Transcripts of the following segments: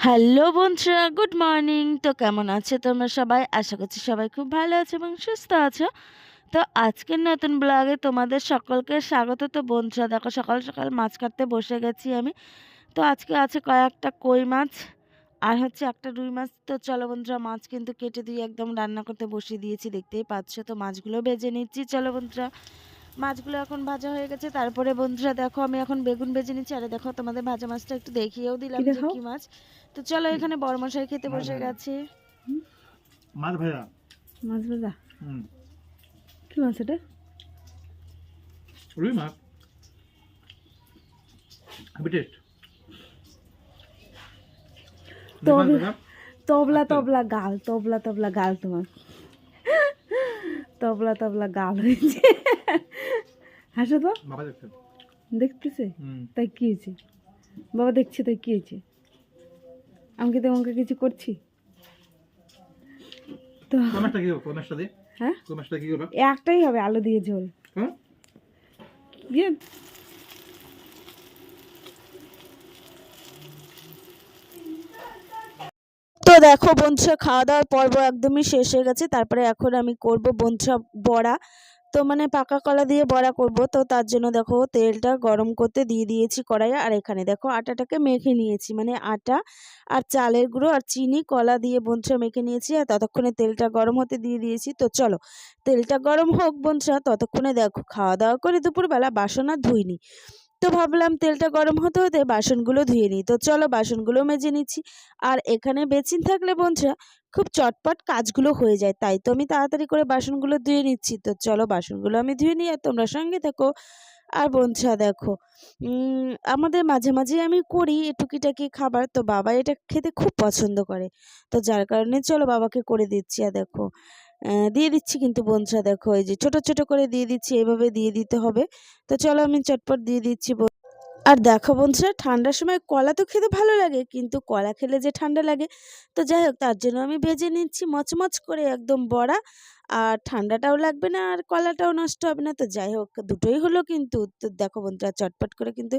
Hello বন্ধুরা, good morning. তো কেমন আছো তোমরা সবাই? আশা করছি সবাই খুব ভালো আছো এবং সুস্থ আছো। তো আজকের নতুন ব্লগে তোমাদের সকলকে স্বাগত। তো বন্ধুরা দেখো, সকাল সকাল মাছ কাটতে বসে গেছি আমি। তো আজকে আছে কয়েকটা কই মাছ আর হচ্ছে একটা রুই মাছ। তো চলো বন্ধুরা, মাছ কিন্তু কেটে দিয়ে একদম রান্না করতে বসিয়ে দিয়েছি, দেখতেই পাচ্ছ। তো মাছগুলো ভেজে নিচ্ছি। চলো বন্ধুরা, মাছগুলো এখন ভাজা হয়ে গেছে। তারপরে বন্ধুরা দেখো, আমি এখন বেগুন ভেজে নিচ্ছি। আরে দেখো, তোমাদের ভাজা মাছটা একটু দেখিয়েও কি দিলাম যে দেখাও? কি মাছ। তো চলো, এখানে বড় মশাই খেতে মাছ বসে ভাজা গেছে। মাছ ভাজা মাছ ভাজা? হুম কি মাছ এটা? রুই মাছ হেভি টেস্ট। তবলা তবলা গাল, তবলা তবলা গাল তোমার, তবলা তবলা গাল হয়েছে। হাসো তো। বাবা দেখছে। দেখতেছে? তাই কি হয়েছে? বাবা দেখছে তাই কি হয়েছে? আমি কি তোমাকে কিছু করছি? তো কোমাসটা কি করব? কোমাসটা দিয়ে হ্যাঁ, কোমাসটা কি করব? একটাই হবে, আলু দিয়ে ঝোল। হ্যাঁ ইয়ে, তো দেখো বন্ধুরা, খাওয়া দাওয়ার পর্ব একদমই শেষ হয়ে গেছে। তারপরে এখন আমি করব বন্ধুরা বড়া। তো মানে পাকা কলা দিয়ে বড়া করব। তো তার জন্য দেখো, তেলটা গরম করতে দিয়ে দিয়েছি কড়াইয়ে। আর এখানে দেখো, আটাটাকে মেখে নিয়েছি, মানে আটা আর চালের গুঁড়ো আর চিনি কলা দিয়ে বন্ধুরা মেখে নিয়েছি। আর ততক্ষণে তেলটা গরম হতে দিয়ে দিয়েছি। তো চলো, তেলটা গরম হোক বন্ধুরা, ততক্ষণে দেখো খাওয়া দাওয়া করে দুপুরবেলা বাসন আর ধুইনি। তো ভাবলাম তেলটা গরম হতে হতে বাসনগুলো ধুয়ে নিই। তো চলো, বাসনগুলো মেজে নিচ্ছি। আর এখানে বেসিন থাকলে বন্ধুরা খুব চটপট কাজগুলো হয়ে যায়, তাই তো আমি তাড়াতাড়ি করে বাসনগুলো ধুয়ে নিচ্ছি। তো চলো, বাসনগুলো আমি ধুয়ে নিই আর তোমরা সঙ্গে থাকো। আর বন্ধুরা দেখো, আমাদের মাঝে মাঝে আমি করি এই টুকিটাকি খাবার। তো বাবা এটা খেতে খুব পছন্দ করে, তো যার কারণে চলো বাবাকে করে দিচ্ছি। আর দেখো, দিয়ে দিচ্ছি কিন্তু বন্ধুরা দেখো, এই যে ছোট ছোট করে দিয়ে দিচ্ছি, এইভাবে দিয়ে দিতে হবে। তো চলো, আমি চটপট দিয়ে দিচ্ছি। আর দেখো বন্ধুরা, ঠান্ডার সময় কলা তো খেতে ভালো লাগে, কিন্তু কলা খেলে যে ঠান্ডা লাগে। তো যাই হোক, তার জন্য আমি ভেজে নিচ্ছি মচমচ করে একদম বড়া। আর ঠান্ডাটাও লাগবে না আর কলাটাও নষ্ট হবে না। তো যাই হোক, দুটোই হলো কিন্তু। তো দেখো বন্ধুরা, চটপট করে কিন্তু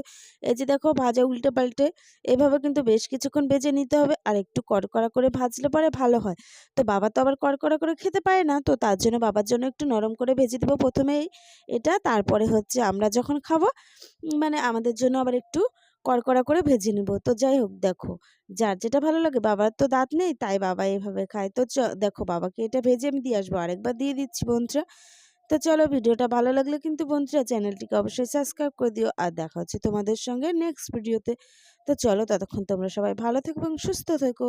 এই যে দেখো ভাজা উল্টে পাল্টে এভাবে কিন্তু বেশ কিছুক্ষণ ভেজে নিতে হবে। আর একটু কড়কড়া করে ভাজলে পরে ভালো হয়। তো বাবা তো আবার কড়কড়া করে খেতে পারে না, তো তার জন্য বাবার জন্য একটু নরম করে ভেজে দেবো প্রথমেই এটা। তারপরে হচ্ছে আমরা যখন খাবো, মানে আমাদের জন্য আবার একটু কড়কড়া করে ভেজে নেব। তো যাই হোক দেখো, যার যেটা ভালো লাগে, বাবার তো দাঁত নেই তাই বাবা এভাবে খায়। তো দেখো, বাবাকে এটা ভেজে আমি দিয়ে আসবো, আরেকবার দিয়ে দিচ্ছি বন্ধুরা। তো চলো, ভিডিওটা ভালো লাগলে কিন্তু বন্ধুরা চ্যানেলটিকে অবশ্যই সাবস্ক্রাইব করে দিও। আর দেখা হচ্ছে তোমাদের সঙ্গে নেক্সট ভিডিওতে। তো চলো, ততক্ষণ তোমরা সবাই ভালো থেকো এবং সুস্থ থেকো।